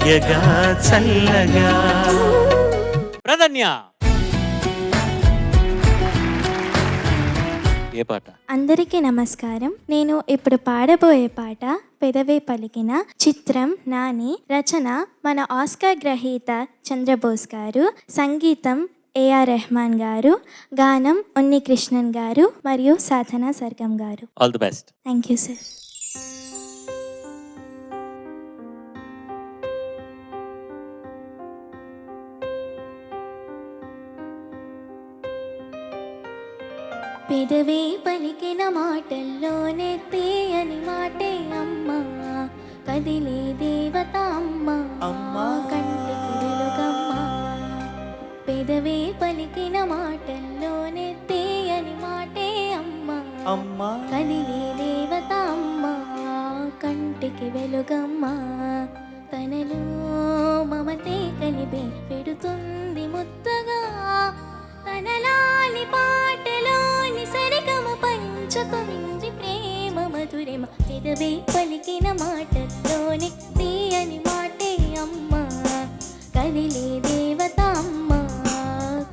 తీయగా చల్లగా. ప్రధన్య ఏ పాట? అందరికీ నమస్కారం. నేను ఇప్పుడు పాడబోయే పాట పెదవే పలికిన. చిత్రం నాని, రచన మన ఆస్కార్ గ్రహీత చంద్రబోస్ గారు, సంగీతం ఏఆర్ రెహమాన్ గారు, గానం ఉన్ని కృష్ణన్ గారు మరియు సాధన సర్గం గారు. All the best. Thank you sir. పెదవే పలికిన మాటల్లోనే తీయని మాటే అమ్మా, కదిలే దేవత అమ్మా, కంటికి వెలుగమ్మా. పెదవే పలికిన మాటల్లోనే తీయని మాటే అమ్మా, కదిలే దేవత అమ్మా, కంటికి వెలుగమ్మా. తనలో మమతే కలిపే పెడుతుంది ముద్దగా, తనలాలి పాటలోని సరిగమ పంచుతుంది ప్రేమ మధురిమ. పెదవే పలికిన మాటల్లోనే తీయని మాటే అమ్మా, కదిలే దేవత అమ్మా,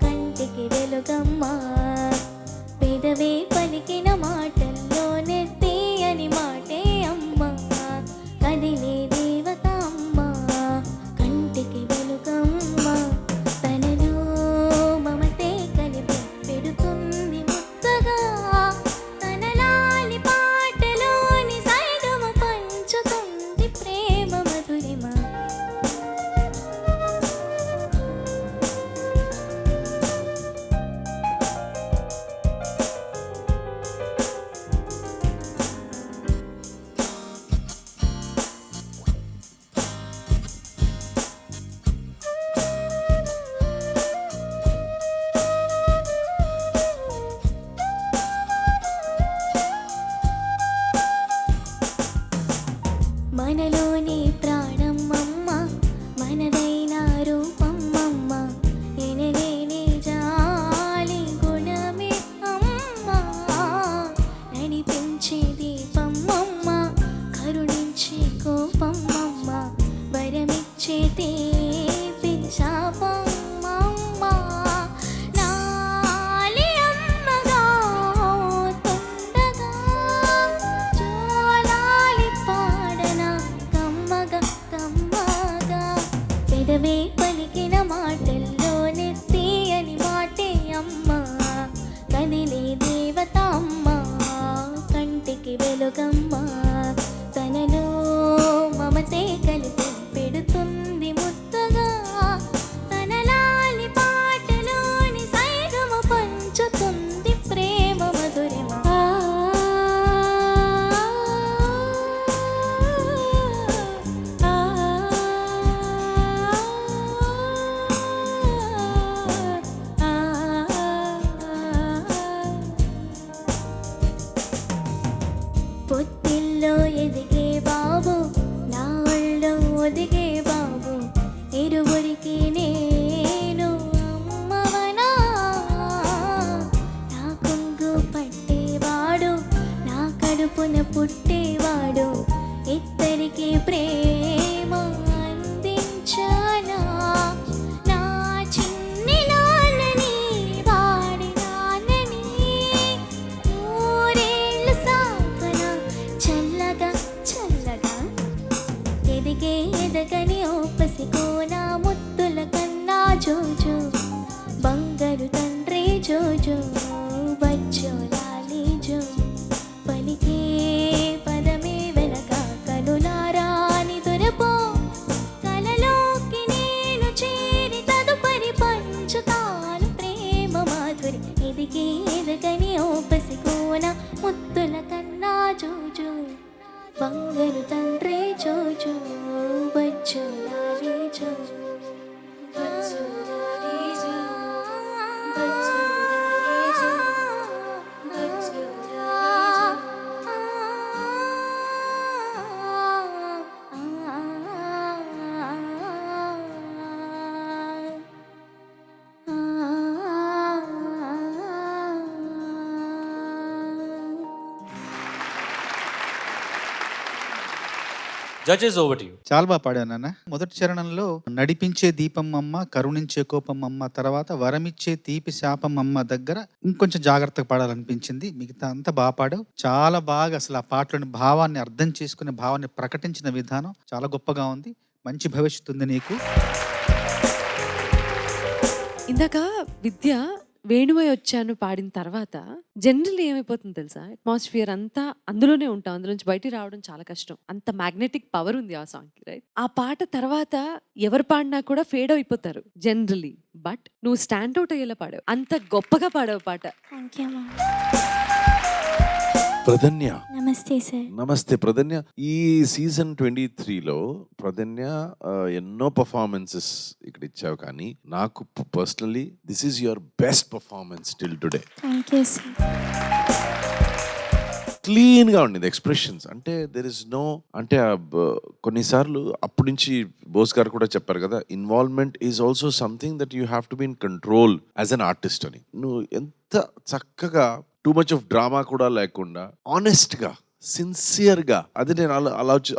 కంటికి వెలుగమ్మా. పెదవే పలికిన మాటల్లోనే తీయని మాటే అమ్మా, కదిలే దేవత అమ్మా, కంటికి వెలుగమ్మా. తనలో మమతే కలిపి పెడుతుంది ముద్దగా, తనలాలి పాటలోని సైగమ పంచుతుంది ప్రేమ మధురిమ. మనలోని ప్రాణం అమ్మ, మనదైన రూపం అమ్మ, ఎనలేని జాలి గుణమే అమ్మ, నడిపించే దీపం అమ్మ, కరుణించే కోపం అమ్మ, వరమిచ్చే తీపి శాపం అమ్మ. నాలి అమ్మగా తొండగా జోలాలి పాడన కమ్మగా కమ్మగా. పెదవే పలికిన మాటల్లోనే తీయని మాటే అమ్మా, కదిలే దేవత అమ్మా, కంటికి వెలుగమ్మా. తనలో మమతే కలిపి పెడుతుంది ముద్దగా, తనలాలి పాటలోని సైగమ పంచుతుంది ప్రేమ మధురిమ. పొత్తిల్లో ఎదిగే బాబు, నా ఒళ్ళో ఒదిగే బాబు, ఇరువురికి నేను అమ్మవనా. నా కొంగు పట్టేవాడు, నా కడుపున పుట్టేవాడు, ఇద్దరికి ప్రేమ అందించానా. నా చిన్ని నాన్నని వాడి నాన్నని నూరేళ్ళు సాపన చల్లగా చల్లగా. ఎదిగే ఎదగని ఓపసికోన ముద్దుల కన్నా జోజో, బంగారు తండ్రి జోజో, బచ్చోలాలి జో. పలికే పదమే వెనక కనులారాని దొరపో, కలలోకి నేను చేరి తదుపరి పంచుతాను ప్రేమ మాధురి. ఎదిగే ఎదగని ఓపసికోన ముద్దుల కన్నా జోజో, బంగారు తండ్రి జోజో, బచ్చోలాలి జో. Judges over to you. చాలా బాగా పాడాను నాన్న. మొదటి చరణంలో నడిపించే దీపం అమ్మ, కరుణించే కోపం అమ్మ, తర్వాత వరమిచ్చే తీపి శాపం అమ్మ దగ్గర ఇంకొంచెం జాగ్రత్తగా పాడాలనిపించింది. మిగతా అంతా బాగా పాడావు. చాలా బాగా అసలు ఆ పాటలోని భావాన్ని అర్థం చేసుకునే భావాన్ని ప్రకటించిన విధానం చాలా గొప్పగా ఉంది. మంచి భవిష్యత్తు ఉంది నీకు. ఇందాక విద్య వేణువై వచ్చాను పాడిన తర్వాత జనరల్ ఏమైపోతుంది తెలుసా, అట్మాస్ఫియర్ అంతా అందులోనే ఉంటాం, అందులో నుంచి బయటికి రావడం చాలా కష్టం. అంత మ్యాగ్నెటిక్ పవర్ ఉంది ఆ సాంగ్ కి, రైట్? ఆ పాట తర్వాత ఎవరు పాడినా కూడా ఫేడ్ అయిపోతారు జనరలీ, బట్ నువ్వు స్టాండ్ అవుట్ అయ్యేలా పాడావు, అంత గొప్పగా పాడావు పాట. థ్యాంక్ యూ అమ్మా. ప్రధన్య, నమస్తే సార్. నమస్తే ప్రధన్య. ఈ సీజన్ 23లో ప్రధన్య ఎన్నో పర్ఫార్మెన్సెస్ ఇక్కడ ఇచ్చావు, కానీ నాకు personally this is your best performance till today. Thank you sir. Clean గా ఉండింది ఎక్స్ప్రెషన్స్. అంటే దెర్ ఇస్ నో, అంటే కొన్నిసార్లు అప్పటి నుంచి బోస్ గారు కూడా చెప్పారు కదా, involvement is also something that you have to be in control as an artist అని. నువ్వు ఎంత చక్కగా టూ మచ్ ఆఫ్ డ్రామా కూడా లేకుండా ఆనెస్ట్ గా, సిన్సియర్ గా, అది నేను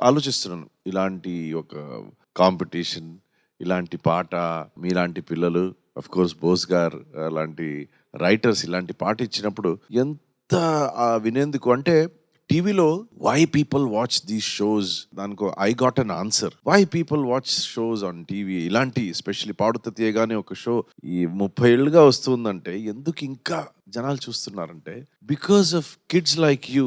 ఆలోచిస్తున్నాను. ఇలాంటి ఒక కాంపిటీషన్, ఇలాంటి పాట, మీలాంటి పిల్లలు, అఫ్ కోర్స్ బోస్ గారు లాంటి రైటర్స్ ఇలాంటి పాట ఇచ్చినప్పుడు ఎంత వినేందుకు. అంటే టీవీలో why people watch these shows, దానికో I got an answer. Why people watch shows on TV, ఇలాంటి ఎస్పెషల్లీ పాడుత తీయగానే ఒక షో ఈ 30 ఏళ్ళుగా వస్తుందంటే ఎందుకు ఇంకా జనాలు చూస్తున్నారంటే because of kids like you.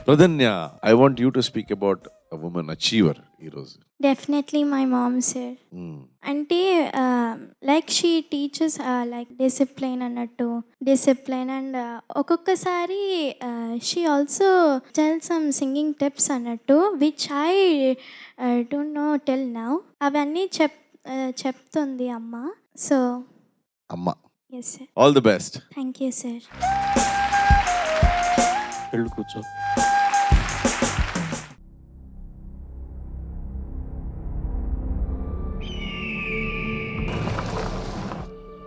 Pradhanya, I want you to speak about a woman achiever ఈరోజు. Definitely my mom sir. అంటే like she teachers like discipline అన్నట్టు, డిసిప్లైన్ అండ్ ఒక్కొక్కసారి she also tell some singing tips అన్నట్టు which I don't know tell now. అవన్నీ చెప్తుంది అమ్మ. So అమ్మ, yes sir. All the best. Thank you sir. వెళ్ళు కూర్చో.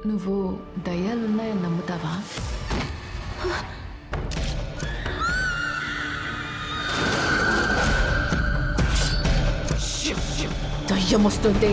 నువ్వు దయ్యాలున్నాయని నమ్ముతావా? దయ్యం వస్తుంది.